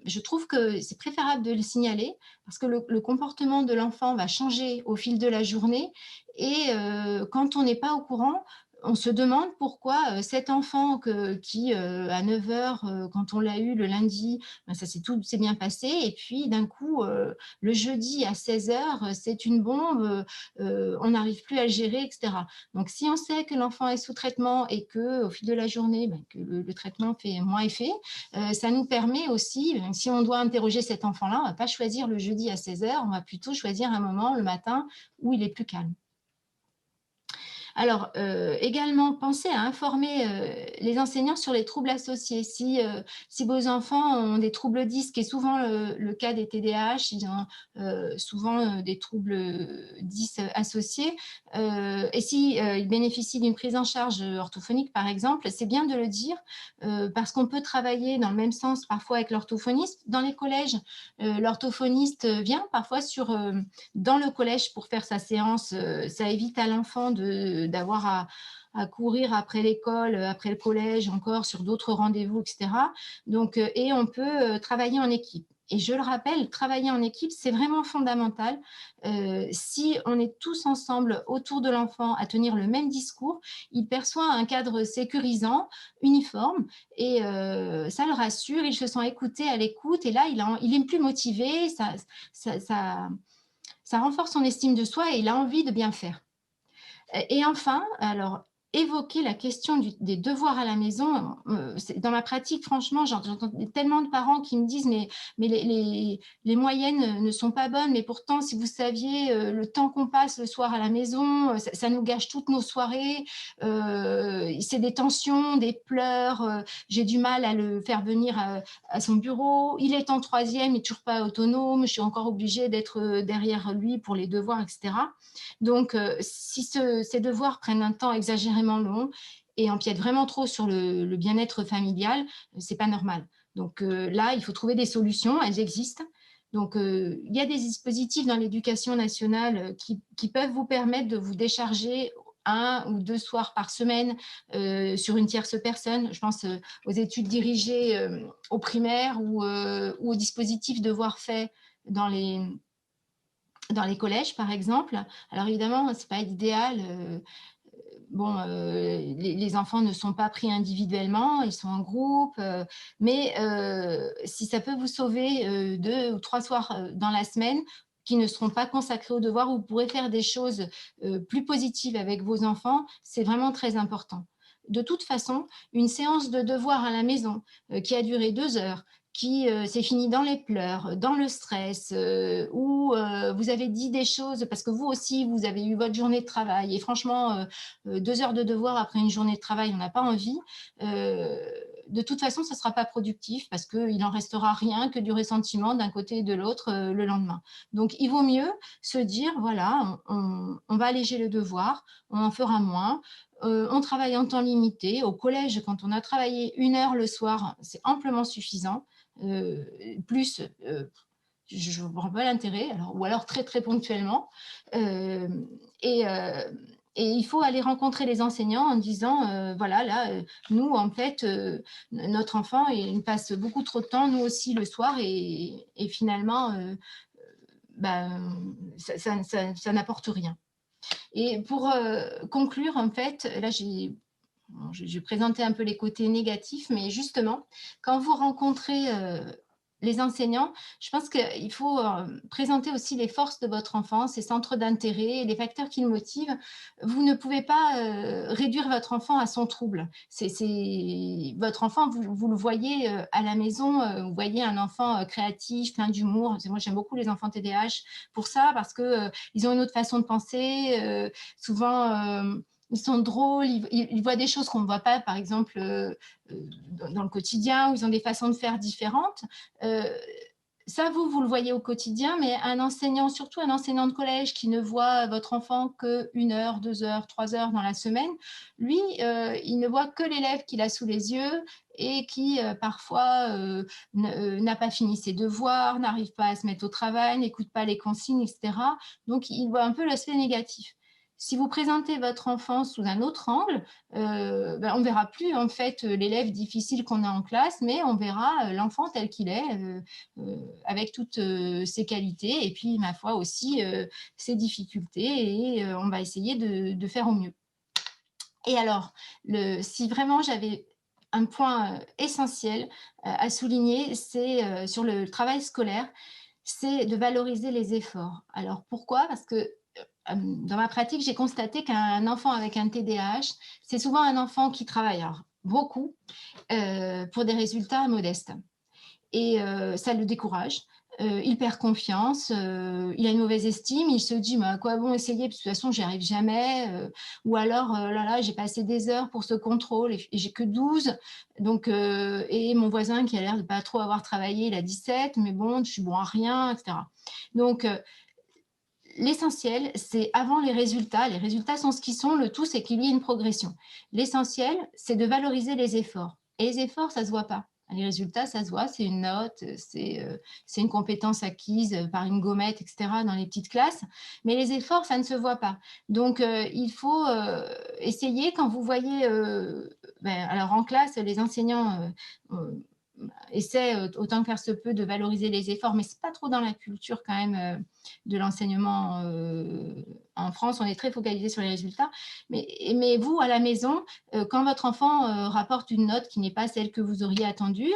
je trouve que c'est préférable de le signaler parce que le comportement de l'enfant va changer au fil de la journée et quand on n'est pas au courant, on se demande pourquoi cet enfant qui, à 9 heures, quand on l'a eu le lundi, ça s'est bien passé. Et puis, d'un coup, le jeudi à 16 heures, c'est une bombe, on n'arrive plus à le gérer, etc. Donc, si on sait que l'enfant est sous traitement et qu'au fil de la journée, que le traitement fait moins effet, ça nous permet aussi, si on doit interroger cet enfant-là, on ne va pas choisir le jeudi à 16 heures, on va plutôt choisir un moment le matin où il est plus calme. Alors, également, pensez à informer les enseignants sur les troubles associés. Si vos enfants ont des troubles 10, qui est souvent le cas des TDAH, ils ont souvent des troubles 10 associés, et si ils bénéficient d'une prise en charge orthophonique, par exemple, c'est bien de le dire, parce qu'on peut travailler dans le même sens parfois avec l'orthophoniste. Dans les collèges, l'orthophoniste vient parfois dans le collège pour faire sa séance. Ça évite à l'enfant d'avoir à courir après l'école, après le collège, encore sur d'autres rendez-vous, etc. Donc, et on peut travailler en équipe. Et je le rappelle, travailler en équipe, c'est vraiment fondamental. Si on est tous ensemble autour de l'enfant à tenir le même discours, il perçoit un cadre sécurisant, uniforme, et ça le rassure, il se sent écouté à l'écoute, et là, il est plus motivé, ça renforce son estime de soi et il a envie de bien faire. Et enfin, alors, évoquer la question des devoirs à la maison. Dans ma pratique, franchement, j'entends tellement de parents qui me disent mais les moyennes ne sont pas bonnes, mais pourtant, si vous saviez le temps qu'on passe le soir à la maison, ça nous gâche toutes nos soirées. C'est des tensions, des pleurs. J'ai du mal à le faire venir à son bureau. Il est en 3e, il n'est toujours pas autonome. Je suis encore obligée d'être derrière lui pour les devoirs, etc. Donc, si ces devoirs prennent un temps exagérément long et empiètent vraiment trop sur le bien-être familial, c'est pas normal. Donc là, il faut trouver des solutions, elles existent. Donc, il y a des dispositifs dans l'éducation nationale qui peuvent vous permettre de vous décharger 1 ou 2 soirs par semaine sur une tierce personne. Je pense aux études dirigées au primaire ou aux dispositifs devoirs faits dans les collèges, par exemple. Alors évidemment, ce n'est pas idéal. bon, les enfants ne sont pas pris individuellement, ils sont en groupe, mais si ça peut vous sauver 2 ou 3 soirs dans la semaine qui ne seront pas consacrés aux devoirs, vous pourrez faire des choses plus positives avec vos enfants, c'est vraiment très important. De toute façon, une séance de devoirs à la maison qui a duré 2 heures, qui s'est fini dans les pleurs, dans le stress, où vous avez dit des choses, parce que vous aussi, vous avez eu votre journée de travail, et franchement, 2 heures de devoir après une journée de travail, on n'a pas envie. De toute façon, ça ne sera pas productif, parce qu'il n'en restera rien que du ressentiment d'un côté et de l'autre le lendemain. Donc, il vaut mieux se dire, voilà, on va alléger le devoir, on en fera moins, on travaille en temps limité. Au collège, quand on a travaillé 1 heure le soir, c'est amplement suffisant. Plus, je ne vois pas l'intérêt, ou alors très très ponctuellement. Euh, et, euh, et il faut aller rencontrer les enseignants en disant, voilà, là, nous, en fait, notre enfant, il passe beaucoup trop de temps, nous aussi, le soir, et finalement, ça n'apporte rien. Et pour conclure, en fait, là, je vais présenter un peu les côtés négatifs, mais justement, quand vous rencontrez les enseignants, je pense qu'il faut présenter aussi les forces de votre enfant, ses centres d'intérêt, les facteurs qui le motivent. Vous ne pouvez pas réduire votre enfant à son trouble. Votre enfant, vous le voyez à la maison, vous voyez un enfant créatif, plein d'humour. Moi, j'aime beaucoup les enfants TDAH pour ça, parce qu'ils ont une autre façon de penser. Souvent, ils sont drôles, ils voient des choses qu'on ne voit pas, par exemple, dans le quotidien, où ils ont des façons de faire différentes. Ça, vous le voyez au quotidien, mais un enseignant, surtout un enseignant de collège qui ne voit votre enfant que 1 heure, 2 heures, 3 heures dans la semaine, lui, il ne voit que l'élève qu'il a sous les yeux et qui, parfois, n'a pas fini ses devoirs, n'arrive pas à se mettre au travail, n'écoute pas les consignes, etc. Donc, il voit un peu l'aspect négatif. Si vous présentez votre enfant sous un autre angle, on ne verra plus en fait l'élève difficile qu'on a en classe, mais on verra l'enfant tel qu'il est, avec toutes ses qualités et puis, ma foi, aussi ses difficultés, et on va essayer de faire au mieux. Et alors, si vraiment j'avais un point essentiel à souligner, c'est sur le travail scolaire, c'est de valoriser les efforts. Alors, pourquoi? Parce que dans ma pratique, j'ai constaté qu'un enfant avec un TDAH, c'est souvent un enfant qui travaille beaucoup pour des résultats modestes. Et ça le décourage. Il perd confiance, il a une mauvaise estime, il se dit mais à quoi bon essayer, parce que de toute façon j'y arrive jamais, ou alors là j'ai passé des heures pour ce contrôle et j'ai que 12, donc et mon voisin qui a l'air de pas trop avoir travaillé, il a 17, mais bon je suis bon à rien, etc. Donc l'essentiel, c'est avant les résultats. Les résultats sont ce qu'ils sont. Le tout, c'est qu'il y ait une progression. L'essentiel, c'est de valoriser les efforts. Et les efforts, ça ne se voit pas. Les résultats, ça se voit, c'est une note, c'est une compétence acquise par une gommette, etc., dans les petites classes. Mais les efforts, ça ne se voit pas. Donc, il faut essayer, quand vous voyez, alors en classe, les enseignants essaie autant que faire se peut de valoriser les efforts, mais c'est pas trop dans la culture quand même de l'enseignement en France. On est très focalisé sur les résultats. Mais vous, à la maison, quand votre enfant rapporte une note qui n'est pas celle que vous auriez attendue,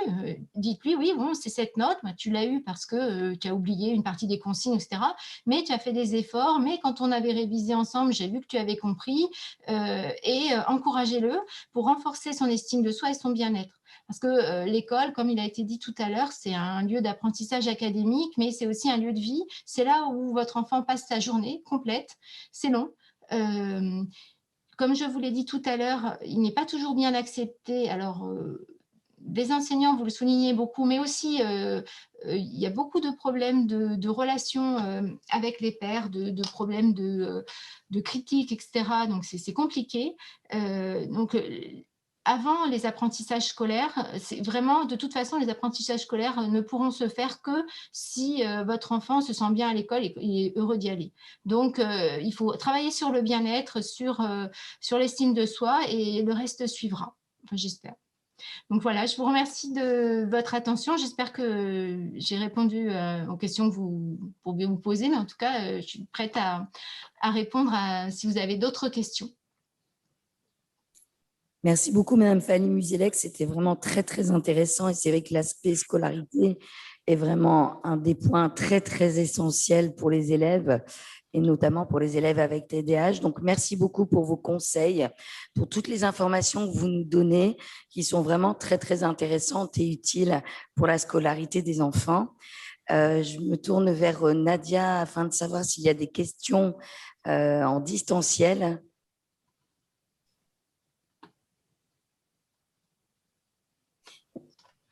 dites-lui, oui, bon, c'est cette note, bah, tu l'as eue parce que tu as oublié une partie des consignes, etc. Mais tu as fait des efforts, mais quand on avait révisé ensemble, j'ai vu que tu avais compris, et encouragez-le pour renforcer son estime de soi et son bien-être. Parce que l'école, comme il a été dit tout à l'heure, c'est un lieu d'apprentissage académique, mais c'est aussi un lieu de vie. C'est là où votre enfant passe sa journée complète. C'est long. Comme je vous l'ai dit tout à l'heure, il n'est pas toujours bien accepté. Alors, les enseignants, vous le soulignez beaucoup, mais aussi, il y a beaucoup de problèmes de relations avec les pairs, de problèmes de critiques, etc. Donc, c'est compliqué. Donc, avant les apprentissages scolaires, c'est vraiment, de toute façon, les apprentissages scolaires ne pourront se faire que si votre enfant se sent bien à l'école et est heureux d'y aller. Donc, il faut travailler sur le bien-être, sur l'estime de soi, et le reste suivra. Enfin, j'espère. Donc voilà, je vous remercie de votre attention. J'espère que j'ai répondu aux questions que vous pouviez vous poser, mais en tout cas, je suis prête à répondre si vous avez d'autres questions. Merci beaucoup, Madame Fanny Musilek. C'était vraiment très, très intéressant. Et c'est vrai que l'aspect scolarité est vraiment un des points très, très essentiels pour les élèves et notamment pour les élèves avec TDAH. Donc, merci beaucoup pour vos conseils, pour toutes les informations que vous nous donnez qui sont vraiment très, très intéressantes et utiles pour la scolarité des enfants. Je me tourne vers Nadia afin de savoir s'il y a des questions en distanciel.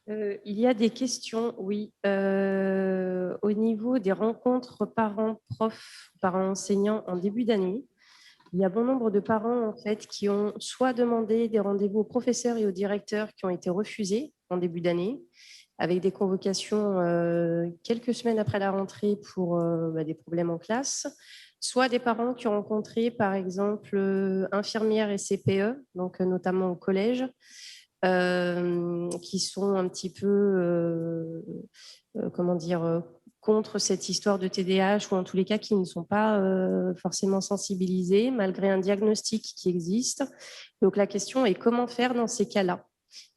Il y a des questions, oui. Au niveau des rencontres parents-profs, parents-enseignants en début d'année, il y a bon nombre de parents en fait, qui ont soit demandé des rendez-vous aux professeurs et aux directeurs qui ont été refusés en début d'année, avec des convocations quelques semaines après la rentrée pour des problèmes en classe, soit des parents qui ont rencontré, par exemple, infirmières et CPE, donc notamment au collège, qui sont un petit peu, comment dire, contre cette histoire de TDAH ou en tous les cas qui ne sont pas forcément sensibilisés malgré un diagnostic qui existe. Donc la question est comment faire dans ces cas-là?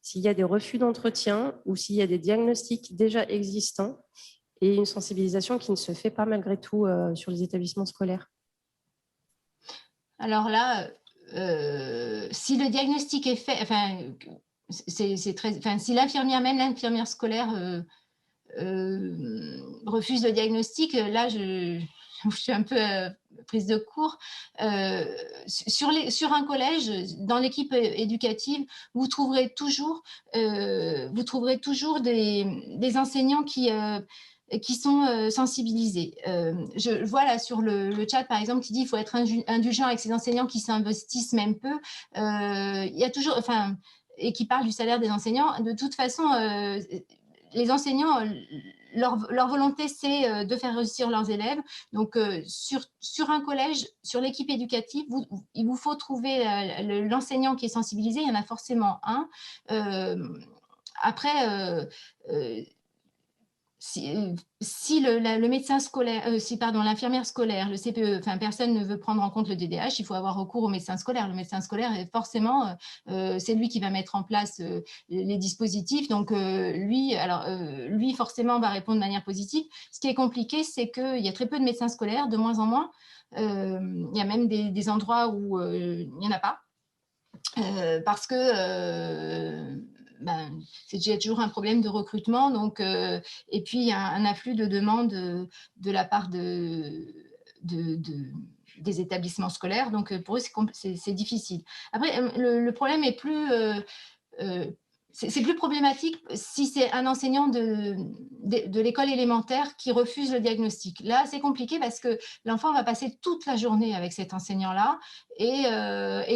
S'il y a des refus d'entretien ou s'il y a des diagnostics déjà existants et une sensibilisation qui ne se fait pas malgré tout sur les établissements scolaires. Alors là, si le diagnostic est fait, enfin, c'est très, enfin, si l'infirmière, même l'infirmière scolaire, refuse le diagnostic, là, je suis un peu prise de court. Sur un collège, dans l'équipe éducative, vous trouverez toujours des enseignants qui sont sensibilisés. Je vois là sur le chat, par exemple, qui dit qu'il faut être indulgent avec ces enseignants qui s'investissent même peu. Il y a toujours, enfin, et qui parle du salaire des enseignants. De toute façon, les enseignants, leur volonté, c'est de faire réussir leurs élèves. Donc, sur un collège, sur l'équipe éducative, il vous faut trouver l'enseignant qui est sensibilisé. Il y en a forcément un. Après, si le médecin scolaire, l'infirmière scolaire, le CPE, enfin personne ne veut prendre en compte le TDAH, il faut avoir recours au médecin scolaire. Le médecin scolaire, forcément, c'est lui qui va mettre en place les dispositifs. Donc lui, forcément, va répondre de manière positive. Ce qui est compliqué, c'est qu'il y a très peu de médecins scolaires, de moins en moins. Il y a même des endroits où il n'y en a pas. Parce que c'est déjà toujours un problème de recrutement. Donc, et puis, il y a un afflux de demandes de la part des établissements scolaires. Donc, pour eux, c'est difficile. Après, le problème est plus... c'est plus problématique si c'est un enseignant de l'école élémentaire qui refuse le diagnostic. Là, c'est compliqué parce que l'enfant va passer toute la journée avec cet enseignant-là et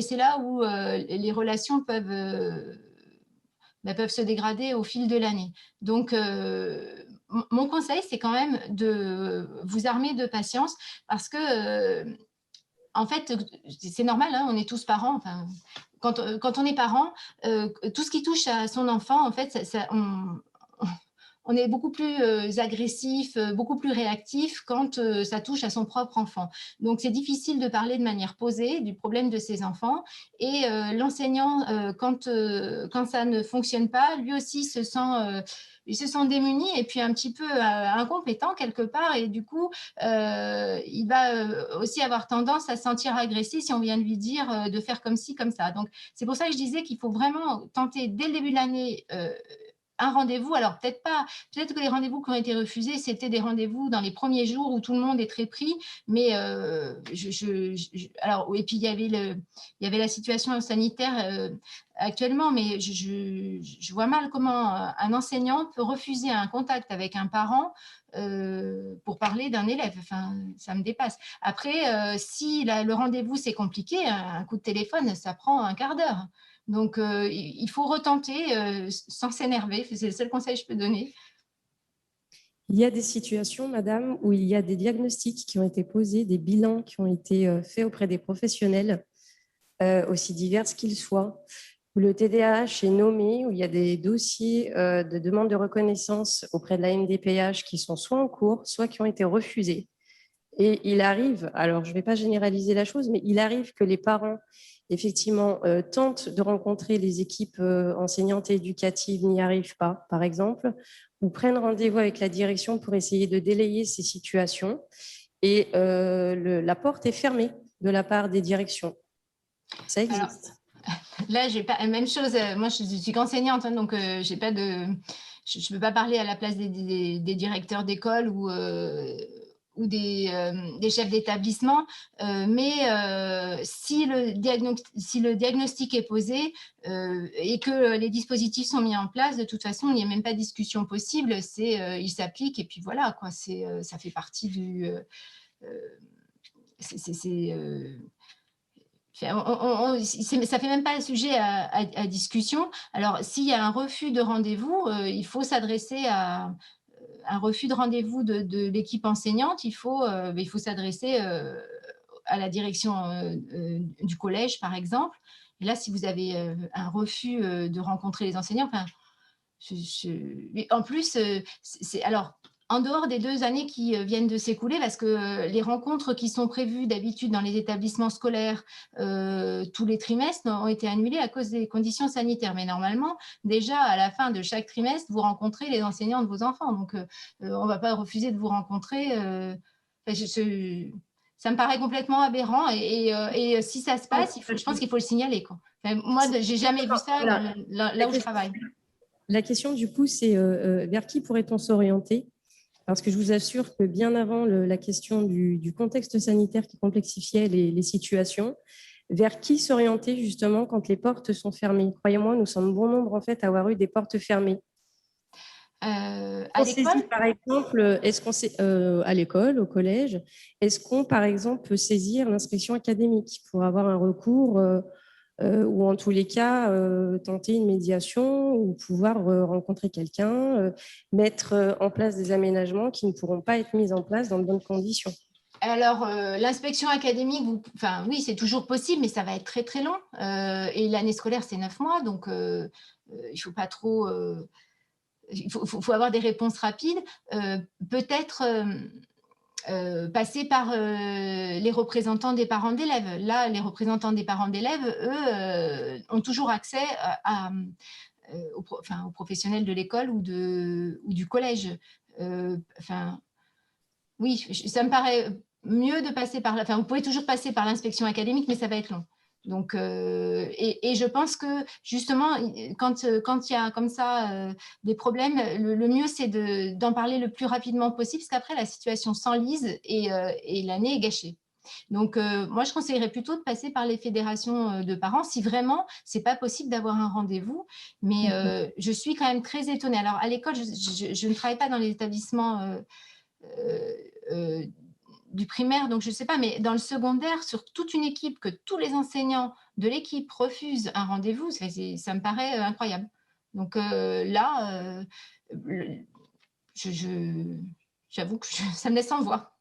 c'est là où les relations peuvent se dégrader au fil de l'année. Donc, mon conseil, c'est quand même de vous armer de patience parce que, en fait, c'est normal, hein, on est tous parents. Enfin, quand on est parent, tout ce qui touche à son enfant, en fait, on est beaucoup plus agressif, beaucoup plus réactif quand ça touche à son propre enfant. Donc, c'est difficile de parler de manière posée du problème de ses enfants. Et l'enseignant, quand ça ne fonctionne pas, lui aussi il se sent démuni et puis un petit peu incompétent quelque part. Et du coup, il va aussi avoir tendance à se sentir agressé si on vient de lui dire de faire comme ci, comme ça. Donc, c'est pour ça que je disais qu'il faut vraiment tenter dès le début de l'année un rendez-vous. Alors, peut-être que les rendez-vous qui ont été refusés, c'était des rendez-vous dans les premiers jours où tout le monde est très pris. Mais alors, et puis, il y avait la situation sanitaire actuellement, mais je vois mal comment un enseignant peut refuser un contact avec un parent pour parler d'un élève. Enfin, ça me dépasse. Après, si le rendez-vous, c'est compliqué, un coup de téléphone, ça prend un quart d'heure. Donc, il faut retenter sans s'énerver. C'est le seul conseil que je peux donner. Il y a des situations, madame, où il y a des diagnostics qui ont été posés, des bilans qui ont été faits auprès des professionnels, aussi divers qu'ils soient, où le TDAH est nommé, où il y a des dossiers de demande de reconnaissance auprès de la MDPH qui sont soit en cours, soit qui ont été refusés. Et il arrive, alors je ne vais pas généraliser la chose, mais il arrive que les parents effectivement, tentent de rencontrer les équipes enseignantes et éducatives, n'y arrivent pas, par exemple, ou prennent rendez-vous avec la direction pour essayer de délayer ces situations. Et la porte est fermée de la part des directions. Ça existe. Alors, là, j'ai pas même chose. Moi, je suis qu'enseignante, hein, donc j'ai pas de. Je ne peux pas parler à la place des directeurs d'école ou des chefs d'établissement, mais si le diagnostic est posé et que les dispositifs sont mis en place, de toute façon, il n'y a même pas de discussion possible. Il s'applique et puis voilà, quoi. Ça fait partie du. Ça fait même pas un sujet à discussion. Alors, s'il y a un refus de rendez-vous, il faut s'adresser à un refus de rendez-vous de l'équipe enseignante. Il faut s'adresser à la direction du collège, par exemple. Et là, si vous avez un refus de rencontrer les enseignants, enfin, en plus, alors. En dehors des 2 années qui viennent de s'écouler, parce que les rencontres qui sont prévues d'habitude dans les établissements scolaires tous les trimestres ont été annulées à cause des conditions sanitaires. Mais normalement, déjà à la fin de chaque trimestre, vous rencontrez les enseignants de vos enfants. Donc, on ne va pas refuser de vous rencontrer. Ça me paraît complètement aberrant. Et si ça se passe, je pense qu'il faut le signaler, quoi. Enfin, moi, je n'ai jamais vu ça là où je travaille. La question, du coup, c'est vers qui pourrait-on s'orienter ? Parce que je vous assure que bien avant la question du contexte sanitaire qui complexifiait les situations, vers qui s'orienter justement quand les portes sont fermées ? Croyez-moi, nous sommes bon nombre en fait à avoir eu des portes fermées. À l'école, par exemple, à l'école, au collège, est-ce qu'on, par exemple, peut saisir l'inspection académique pour avoir un recours ou en tous les cas tenter une médiation ou pouvoir rencontrer quelqu'un, mettre en place des aménagements qui ne pourront pas être mis en place dans de bonnes conditions. Alors, l'inspection académique, oui, c'est toujours possible, mais ça va être très, très long. Et l'année scolaire, c'est 9 mois, donc il ne faut pas trop... il faut avoir des réponses rapides. Peut-être... passer par les représentants des parents d'élèves. Là, les représentants des parents d'élèves, eux, ont toujours accès aux professionnels de l'école ou du collège. Oui, ça me paraît mieux de passer par là. Enfin, vous pouvez toujours passer par l'inspection académique, mais ça va être long. Donc, et je pense que justement, quand il y a comme ça des problèmes, le mieux, c'est d'en parler le plus rapidement possible, parce qu'après, la situation s'enlise et l'année est gâchée. Donc, moi, je conseillerais plutôt de passer par les fédérations de parents si vraiment, ce n'est pas possible d'avoir un rendez-vous. Mais je suis quand même très étonnée. Alors, à l'école, je ne travaille pas dans les établissements du primaire, donc je ne sais pas, mais dans le secondaire, sur toute une équipe, que tous les enseignants de l'équipe refusent un rendez-vous, ça me paraît incroyable. Donc là, j'avoue que ça me laisse sans voix.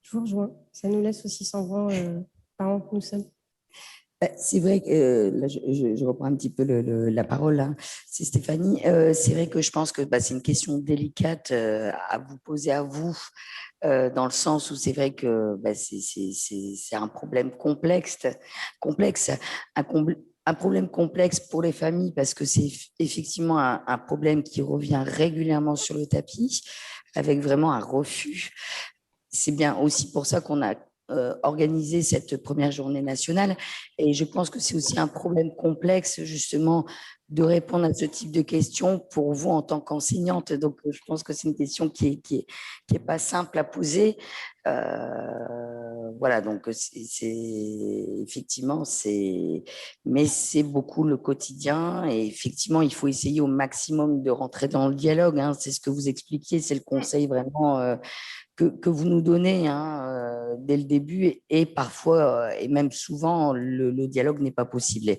Je vous rejoins. Ça nous laisse aussi sans voix, parents que nous sommes. C'est vrai que là, je reprends un petit peu la parole, hein. C'est Stéphanie. C'est vrai que je pense que c'est une question délicate à vous poser à vous, dans le sens où c'est vrai que c'est un problème complexe, un problème complexe pour les familles parce que c'est effectivement un problème qui revient régulièrement sur le tapis avec vraiment un refus. C'est bien aussi pour ça qu'on a organisé cette première journée nationale. Et je pense que c'est aussi un problème complexe, justement, de répondre à ce type de questions pour vous en tant qu'enseignante. Donc, je pense que c'est une question qui est pas simple à poser. Voilà, donc effectivement, mais c'est beaucoup le quotidien. Et effectivement, il faut essayer au maximum de rentrer dans le dialogue, hein. C'est ce que vous expliquiez, c'est le conseil vraiment que vous nous donnez dès le début, et parfois, et même souvent, le dialogue n'est pas possible.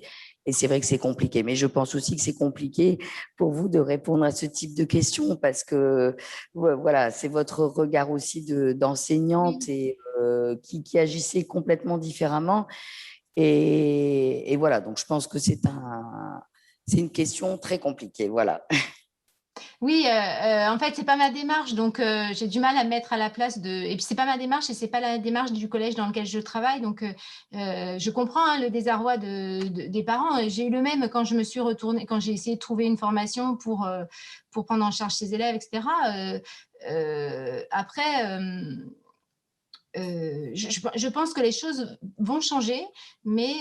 Et c'est vrai que c'est compliqué, mais je pense aussi que c'est compliqué pour vous de répondre à ce type de questions parce que voilà, c'est votre regard aussi d'enseignante et qui agissait complètement différemment. Et voilà, donc je pense que c'est une question très compliquée. Voilà. Oui, en fait, c'est pas ma démarche, donc j'ai du mal à me mettre à la place de. Et puis c'est pas ma démarche et c'est pas la démarche du collège dans lequel je travaille, donc je comprends hein, le désarroi des parents. J'ai eu le même quand je me suis retournée, quand j'ai essayé de trouver une formation pour prendre en charge ces élèves, etc. Après. Je pense que les choses vont changer, mais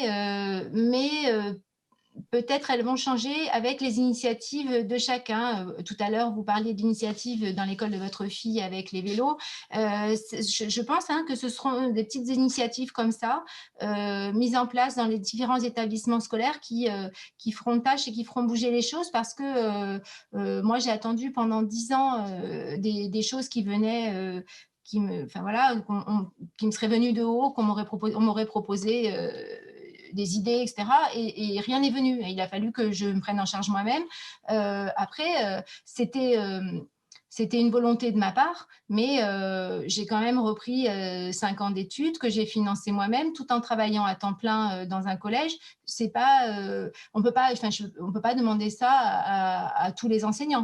peut-être elles vont changer avec les initiatives de chacun. Tout à l'heure, vous parliez d'initiatives dans l'école de votre fille avec les vélos. Je pense hein, que ce seront des petites initiatives comme ça, mises en place dans les différents établissements scolaires qui feront tâche et qui feront bouger les choses parce que moi, j'ai attendu pendant 10 ans des choses qui venaient... enfin voilà, qui me seraient venues de haut, on m'aurait proposé des idées, etc. Et rien n'est venu. Il a fallu que je me prenne en charge moi-même. Après, c'était une volonté de ma part, mais j'ai quand même repris 5 ans d'études que j'ai financées moi-même, tout en travaillant à temps plein dans un collège. C'est pas, on peut pas demander ça à tous les enseignants.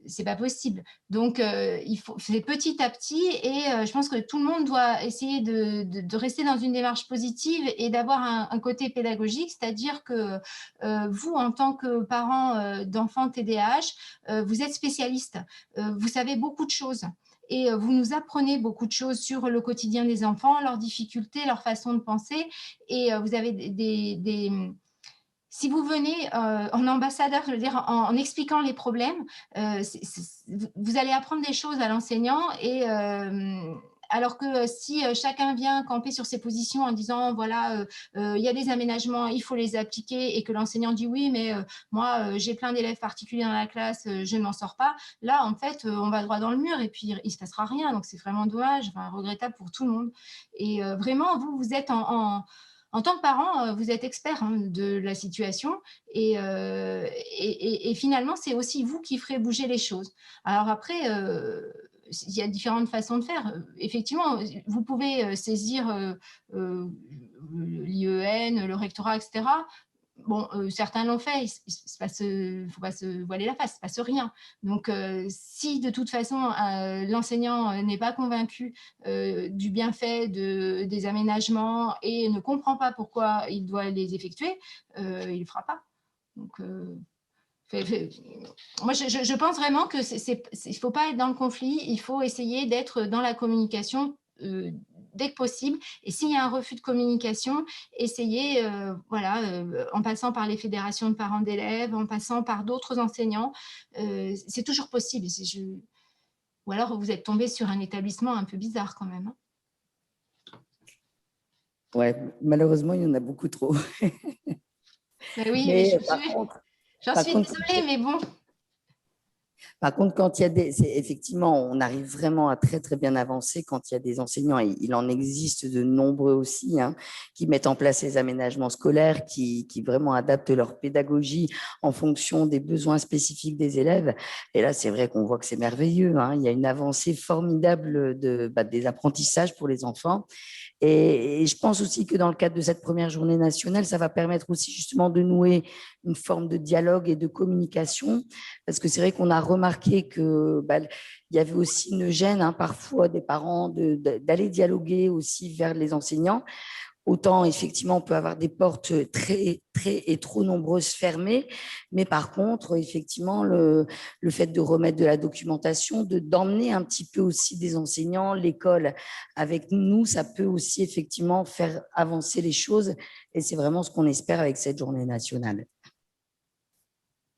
C'est pas possible. Donc, il faut c'est petit à petit et je pense que tout le monde doit essayer de rester dans une démarche positive et d'avoir un côté pédagogique, c'est-à-dire que vous, en tant que parent d'enfants TDAH, vous êtes spécialiste, vous savez beaucoup de choses. Et vous nous apprenez beaucoup de choses sur le quotidien des enfants, leurs difficultés, leur façon de penser. Et vous avez si vous venez en ambassadeur, je veux dire, en expliquant les problèmes, vous allez apprendre des choses à l'enseignant et alors que si chacun vient camper sur ses positions en disant voilà, il y a des aménagements, il faut les appliquer et que l'enseignant dit oui, mais moi j'ai plein d'élèves particuliers dans la classe, je ne m'en sors pas. Là, en fait, on va droit dans le mur et puis il ne se passera rien. Donc c'est vraiment dommage, enfin, regrettable pour tout le monde. Et vraiment, vous êtes en tant que parent, vous êtes expert hein, de la situation et finalement, c'est aussi vous qui ferez bouger les choses. Alors après, il y a différentes façons de faire. Effectivement, vous pouvez saisir l'IEN, le rectorat, etc. Bon, certains l'ont fait, il ne faut pas se voiler la face, il ne se passe rien. Donc, si de toute façon, l'enseignant n'est pas convaincu du bienfait des aménagements et ne comprend pas pourquoi il doit les effectuer, il ne le fera pas. Donc, moi, je pense vraiment qu'il ne faut pas être dans le conflit, il faut essayer d'être dans la communication dès que possible. Et s'il y a un refus de communication, essayer, en passant par les fédérations de parents d'élèves, en passant par d'autres enseignants, c'est toujours possible. Ou alors, vous êtes tombé sur un établissement un peu bizarre quand même. Ouais, malheureusement, il y en a beaucoup trop. Mais j'en suis contre, désolée, mais bon. Par contre, quand il y a effectivement, on arrive vraiment à très, très bien avancer quand il y a des enseignants, et il en existe de nombreux aussi, hein, qui mettent en place les aménagements scolaires, qui vraiment adaptent leur pédagogie en fonction des besoins spécifiques des élèves. Et là, c'est vrai qu'on voit que c'est merveilleux, hein. Il y a une avancée formidable des apprentissages pour les enfants. Et je pense aussi que dans le cadre de cette première journée nationale, ça va permettre aussi justement de nouer une forme de dialogue et de communication, parce que c'est vrai qu'on a remarqué que il y avait aussi une gêne hein, parfois des parents d'aller dialoguer aussi vers les enseignants. Autant, effectivement, on peut avoir des portes très, très et trop nombreuses fermées, mais par contre, effectivement, le fait de remettre de la documentation, d'emmener un petit peu aussi des enseignants, l'école avec nous, ça peut aussi effectivement faire avancer les choses et c'est vraiment ce qu'on espère avec cette journée nationale.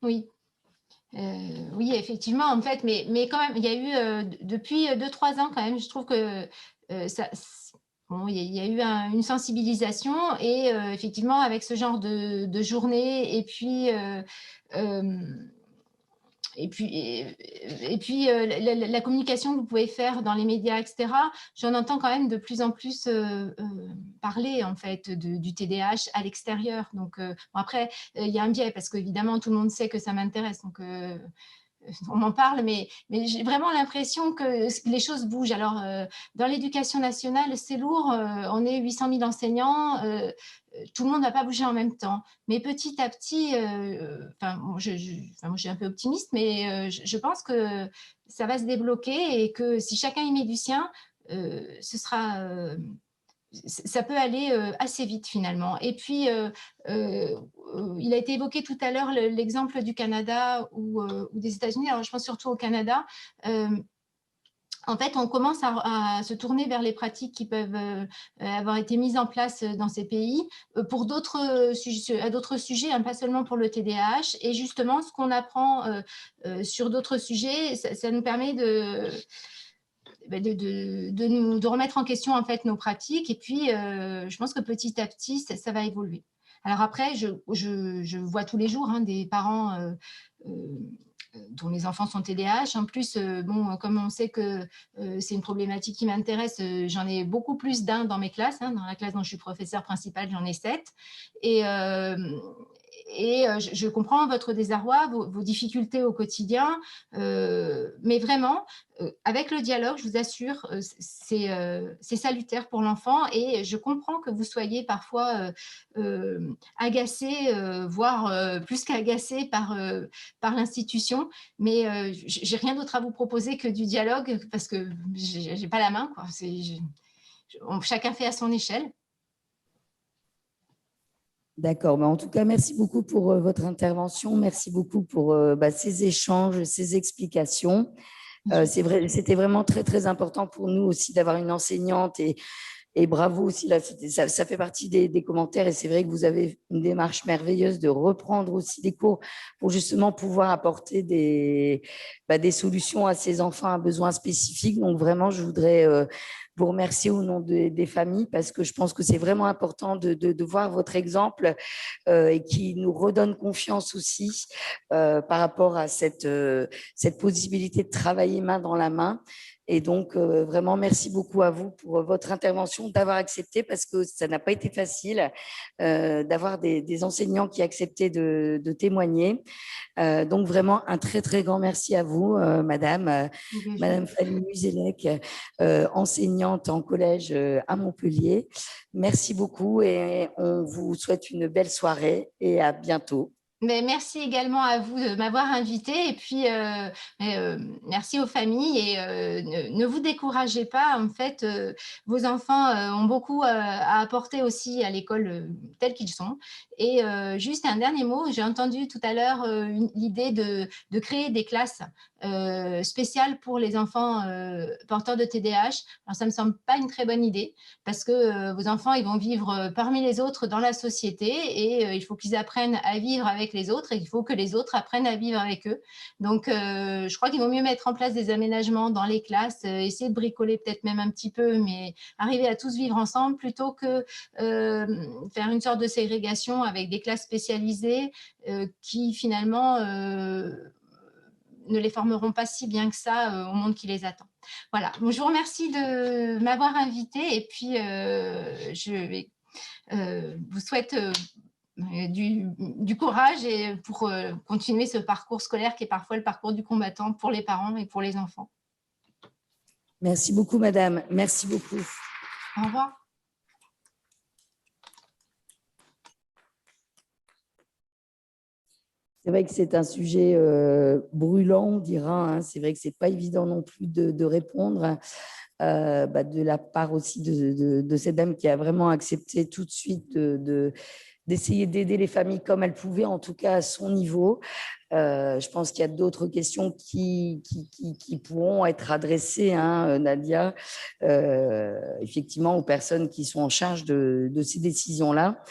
Oui. Oui, effectivement, en fait, mais quand même, il y a eu, depuis 2-3 ans quand même, je trouve que bon, il y a eu une sensibilisation et effectivement, avec ce genre de journée et puis la communication que vous pouvez faire dans les médias, etc., j'en entends quand même de plus en plus parler en fait du TDAH à l'extérieur. Donc bon, après, il y a un biais parce qu'évidemment, tout le monde sait que ça m'intéresse. Donc on m'en parle, mais j'ai vraiment l'impression que les choses bougent. Alors, dans l'éducation nationale, c'est lourd. On est 800 000 enseignants. tout le monde ne va pas bouger en même temps. Mais petit à petit, moi, je suis un peu optimiste, mais je pense que ça va se débloquer et que si chacun y met du sien, ça peut aller assez vite finalement. Et puis, il a été évoqué tout à l'heure l'exemple du Canada ou des États-Unis. Alors, je pense surtout au Canada. En fait, on commence à se tourner vers les pratiques qui peuvent avoir été mises en place dans ces pays pour d'autres sujets, hein, pas seulement pour le TDAH. Et justement, ce qu'on apprend sur d'autres sujets, ça nous permet de remettre en question en fait nos pratiques. Et puis, je pense que petit à petit, ça va évoluer. Alors après, je vois tous les jours des parents dont les enfants sont TDAH. En plus, comme on sait que c'est une problématique qui m'intéresse, j'en ai beaucoup plus d'un dans mes classes. Dans la classe dont je suis professeure principale, j'en ai 7. Et je comprends votre désarroi, vos difficultés au quotidien, mais vraiment, avec le dialogue, je vous assure, c'est salutaire pour l'enfant et je comprends que vous soyez parfois agacé, voire plus qu'agacé par l'institution, mais j'ai rien d'autre à vous proposer que du dialogue parce que j'ai pas la main, quoi. Chacun fait à son échelle. D'accord. En tout cas, merci beaucoup pour votre intervention. Merci beaucoup pour ces échanges, ces explications. C'était vraiment très, très important pour nous aussi d'avoir une enseignante et bravo aussi. Là, ça fait partie des commentaires et c'est vrai que vous avez une démarche merveilleuse de reprendre aussi des cours pour justement pouvoir apporter des solutions à ces enfants à besoins spécifiques. Donc, vraiment, je voudrais vous remercier au nom des familles parce que je pense que c'est vraiment important de voir votre exemple et qui nous redonne confiance aussi par rapport à cette possibilité de travailler main dans la main. Et donc, vraiment, merci beaucoup à vous pour votre intervention, d'avoir accepté parce que ça n'a pas été facile d'avoir des enseignants qui acceptaient de témoigner. Donc, vraiment, un très, très grand merci à vous, Madame Fanny Muzelec, enseignante en collège à Montpellier. Merci beaucoup et on vous souhaite une belle soirée et à bientôt. Mais merci également à vous de m'avoir invitée et puis merci aux familles et ne vous découragez pas. En fait, vos enfants ont beaucoup à apporter aussi à l'école telle qu'ils sont. Et juste un dernier mot, j'ai entendu tout à l'heure l'idée de créer des classes spéciales pour les enfants porteurs de TDAH. Alors, ça ne me semble pas une très bonne idée parce que vos enfants, ils vont vivre parmi les autres dans la société et il faut qu'ils apprennent à vivre avec les autres et il faut que les autres apprennent à vivre avec eux. Donc, je crois qu'il vaut mieux mettre en place des aménagements dans les classes, essayer de bricoler peut-être même un petit peu, mais arriver à tous vivre ensemble plutôt que faire une sorte de ségrégation avec des classes spécialisées qui finalement ne les formeront pas si bien que ça au monde qui les attend. Voilà, donc, je vous remercie de m'avoir invitée et puis je vous souhaite du courage et pour continuer ce parcours scolaire qui est parfois le parcours du combattant pour les parents et pour les enfants. Merci beaucoup, Madame. Merci beaucoup. Au revoir. C'est vrai que c'est un sujet brûlant, on dira. C'est vrai que ce n'est pas évident non plus de répondre de la part aussi de cette dame qui a vraiment accepté tout de suite d'essayer d'aider les familles comme elle pouvait, en tout cas à son niveau. Je pense qu'il y a d'autres questions qui pourront être adressées, Nadia, effectivement, aux personnes qui sont en charge de ces décisions-là.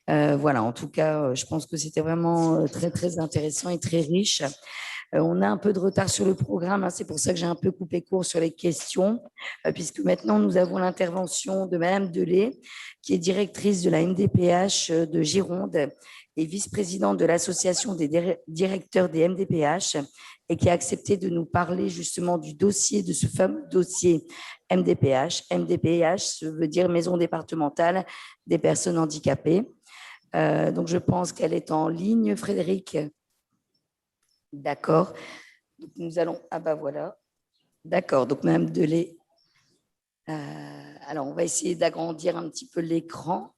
Voilà, en tout cas, je pense que c'était vraiment très, très intéressant et très riche. On a un peu de retard sur le programme, c'est pour ça que j'ai un peu coupé court sur les questions, puisque maintenant, nous avons l'intervention de Madame Delay, qui est directrice de la MDPH de Gironde et vice-présidente de l'association des directeurs des MDPH et qui a accepté de nous parler justement du dossier, de ce fameux dossier MDPH. MDPH, ça veut dire Maison départementale des personnes handicapées. Donc, je pense qu'elle est en ligne, Frédéric. D'accord. Donc, nous allons... Ah ben voilà. D'accord. Donc, Madame Delay. Alors, on va essayer d'agrandir un petit peu l'écran.